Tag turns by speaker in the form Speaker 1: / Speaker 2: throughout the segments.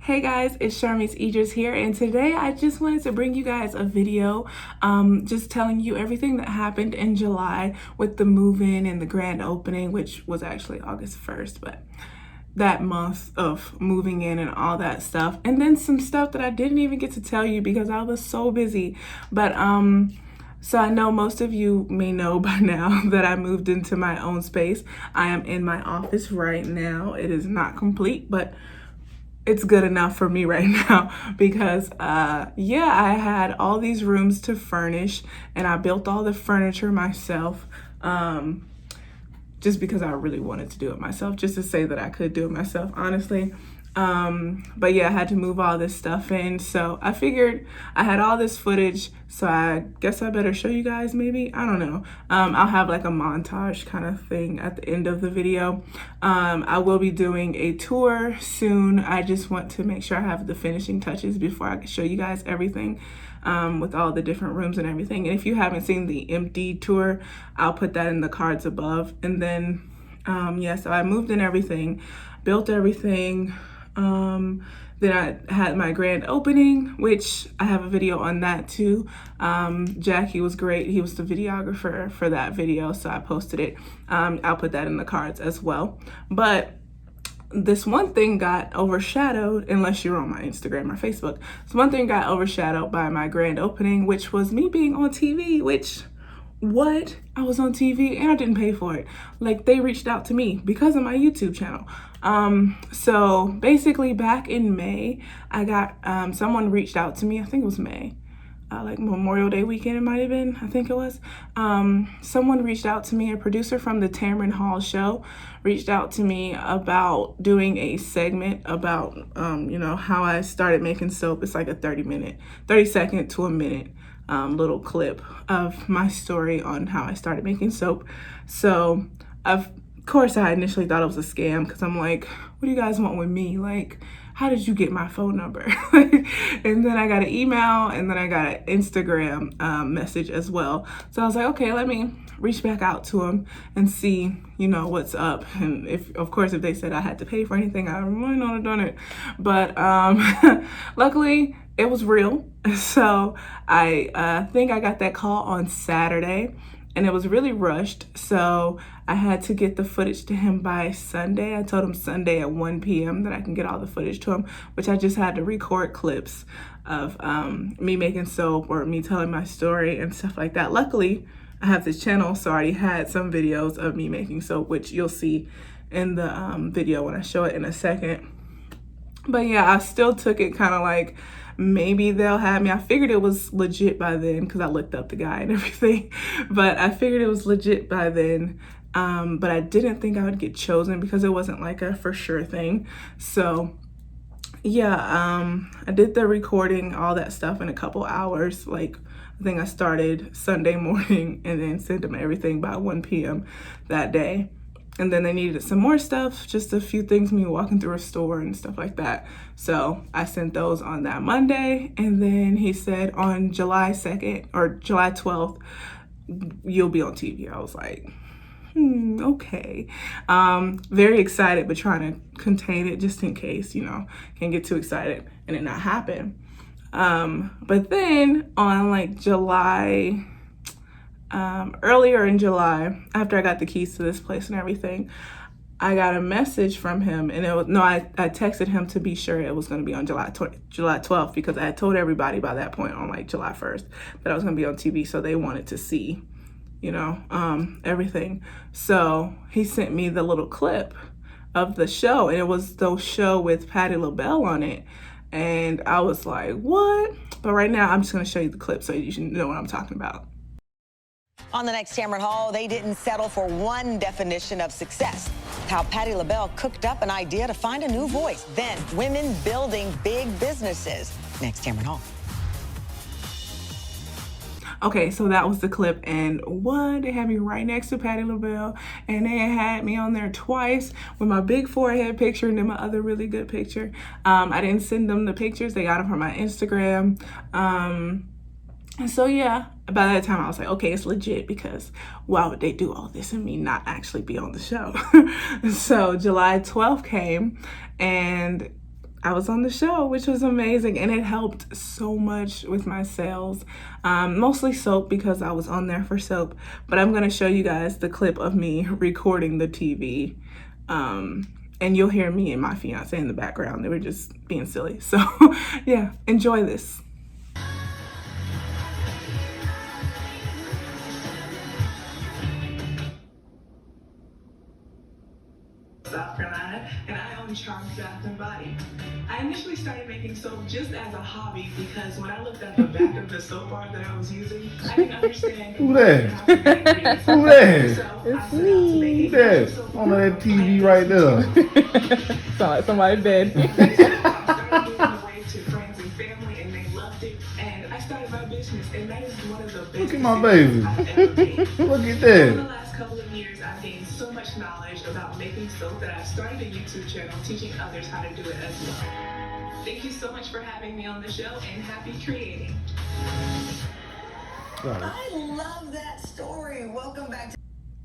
Speaker 1: Hey guys, it's Charmise Idris here, and today I just wanted to bring you guys a video just telling you everything that happened in July with the move-in and the grand opening, which was actually August 1st, but that month of moving in and all that stuff. And then some stuff that I didn't even get to tell you because I was so busy. But so I know most of you may know by now that I moved into my own space. I am in my office right now. It is not complete, but it's good enough for me right now because yeah, I had all these rooms to furnish and I built all the furniture myself, just because I really wanted to do it myself, just to say that I could do it myself, honestly. But yeah, I had to move all this stuff in, so I figured I had all this footage, so I guess I better show you guys, maybe. I don't know. I'll have like a montage kind of thing at the end of the video. I will be doing a tour soon. I just want to make sure I have the finishing touches before I can show you guys everything, with all the different rooms and everything. And if you haven't seen the empty tour, I'll put that in the cards above. And then yeah, so I moved in everything, built everything. Then I had my grand opening, which I have a video on that too. Jackie was great. He was the videographer for that video, so I posted it. I'll put that in the cards as well. But this one thing got overshadowed, unless you're on my Instagram or Facebook. This one thing got overshadowed by my grand opening, which was me being on TV, which, what? I was on TV and I didn't pay for it. Like, they reached out to me because of my YouTube channel. So basically back in May, I got, someone reached out to me, I think it was May, like Memorial Day weekend it might have been, I think it was. Someone reached out to me, a producer from the Tamron Hall show reached out to me about doing a segment about, you know, how I started making soap. It's like a 30 second to a minute little clip of my story on how I started making soap. So of course I initially thought it was a scam because I'm like, what do you guys want with me? Like, how did you get my phone number? And then I got an email and then I got an Instagram message as well. So I was like, okay, let me reach back out to them and see, you know, what's up. And if, of course, if they said I had to pay for anything, I might not have done it. But luckily, it was real. So I think I got that call on Saturday and it was really rushed. So I had to get the footage to him by Sunday. I told him Sunday at 1 p.m. that I can get all the footage to him, which I just had to record clips of me making soap or me telling my story and stuff like that. Luckily, I have this channel, so I already had some videos of me making soap, which you'll see in the video when I show it in a second. But yeah, I still took it kind of like, maybe they'll have me. I figured it was legit by then because I looked up the guy and everything, but I figured it was legit by then. But I didn't think I would get chosen because it wasn't like a for sure thing. So yeah, I did the recording, all that stuff in a couple hours. Like, I think I started Sunday morning and then sent them everything by 1 p.m. that day. And then they needed some more stuff, just a few things, me walking through a store and stuff like that. So I sent those on that Monday. And then he said on July 2nd or July 12th, you'll be on TV. I was like, okay. Very excited, but trying to contain it just in case, you know, can't get too excited and it not happen. But then on like July, earlier in July, after I got the keys to this place and everything, I got a message from him, and it was, no, I texted him to be sure it was going to be on July 12th because I had told everybody by that point on like July 1st that I was going to be on TV, so they wanted to see, you know, everything. So he sent me the little clip of the show, and it was the show with Patti LaBelle on it, and I was like, what? But right now, I'm just going to show you the clip so you should know what I'm talking about.
Speaker 2: On the next Tamron Hall, they didn't settle for one definition of success. How Patti LaBelle cooked up an idea to find a new voice. Then, women building big businesses. Next Tamron Hall.
Speaker 1: Okay, so that was the clip, and what? They had me right next to Patti LaBelle, and they had me on there twice with my big forehead picture and then my other really good picture. I didn't send them the pictures. They got them from my Instagram. And so yeah, by that time I was like, okay, it's legit because why would they do all this and me not actually be on the show? So July 12th came and I was on the show, which was amazing, and it helped so much with my sales. Mostly soap because I was on there for soap, but I'm gonna show you guys the clip of me recording the TV. And you'll hear me and my fiance in the background. They were just being silly. So yeah, enjoy this. South Carolina, and I own Charms Bath and Body. I initially started making soap just as a hobby because when I looked at the back of the soap bar that I was using, I didn't understand
Speaker 3: Who that? Who that?
Speaker 1: It's me.
Speaker 3: Who that? On that TV right there.
Speaker 1: Sound like somebody dead.
Speaker 3: Look at my baby. Look at that.
Speaker 1: Couple of years, I've gained so much knowledge about making soap that I've started a YouTube channel teaching others how to do it as well. Thank you so much for having me on the show, and happy creating.
Speaker 2: I love that story. Welcome back to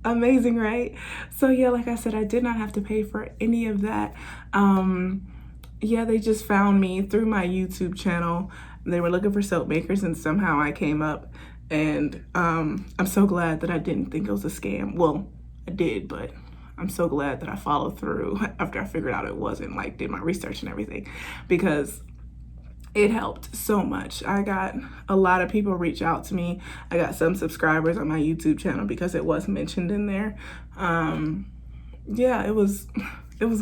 Speaker 1: amazing, right? So yeah, like I said, I did not have to pay for any of that. Yeah, they just found me through my YouTube channel. They were looking for soap makers, and somehow I came up. And I'm so glad that I didn't think it was a scam. Well, I did, but I'm so glad that I followed through after I figured out it wasn't, like did my research and everything, because it helped so much. I got a lot of people reach out to me. I got some subscribers on my YouTube channel because it was mentioned in there. Yeah, it was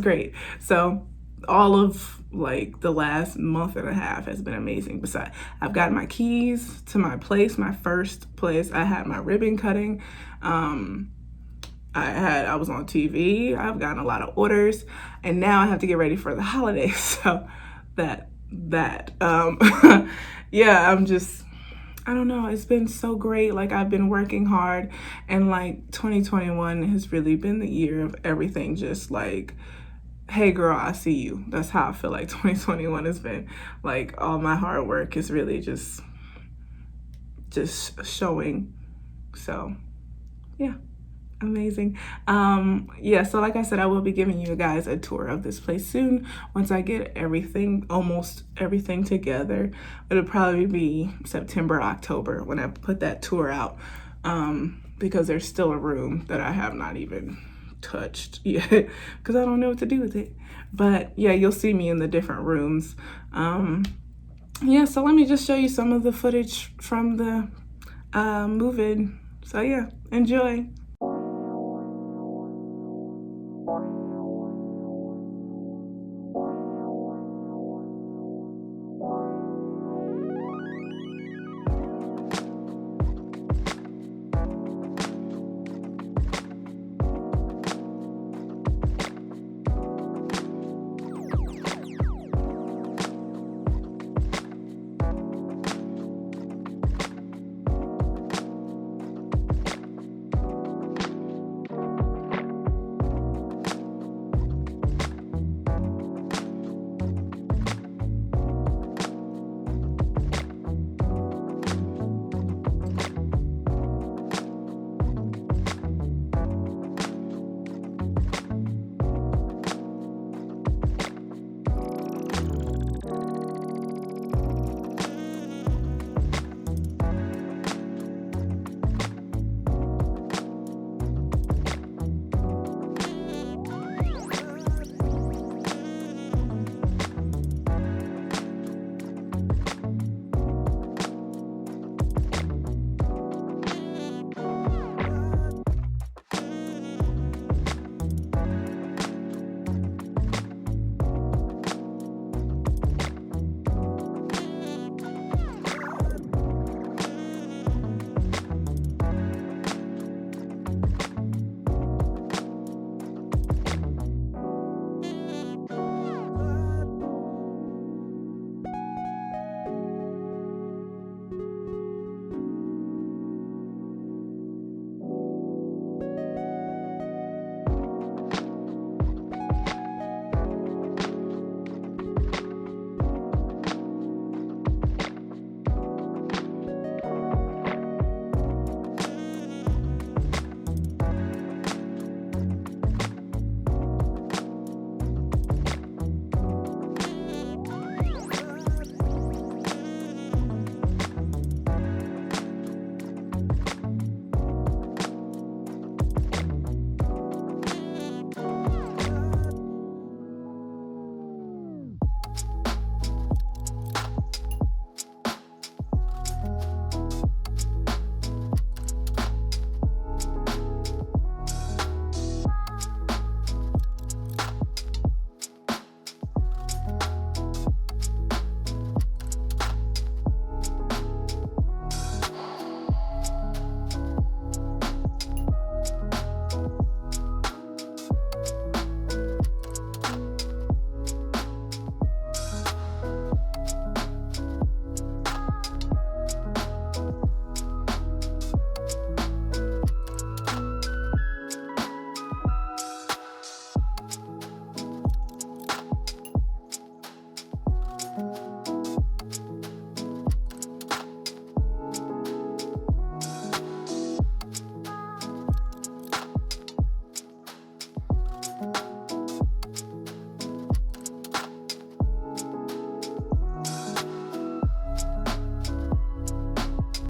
Speaker 1: great. So all of like the last month and a half has been amazing. Besides, I've got my keys to my place, my first place. I had my ribbon cutting. I was on TV. I've gotten a lot of orders, and now I have to get ready for the holidays. So yeah, I don't know, it's been so great. Like, I've been working hard, and like 2021 has really been the year of everything just like, hey girl, I see you. That's how I feel like 2021 has been. Like, all my hard work is really just showing. So yeah, amazing. Yeah, so like I said, I will be giving you guys a tour of this place soon once I get almost everything together. It'll probably be September, October when I put that tour out, because there's still a room that I have not even touched yet because I don't know what to do with it. But yeah, you'll see me in the different rooms. Yeah, so let me just show you some of the footage from the move-in. So yeah, enjoy.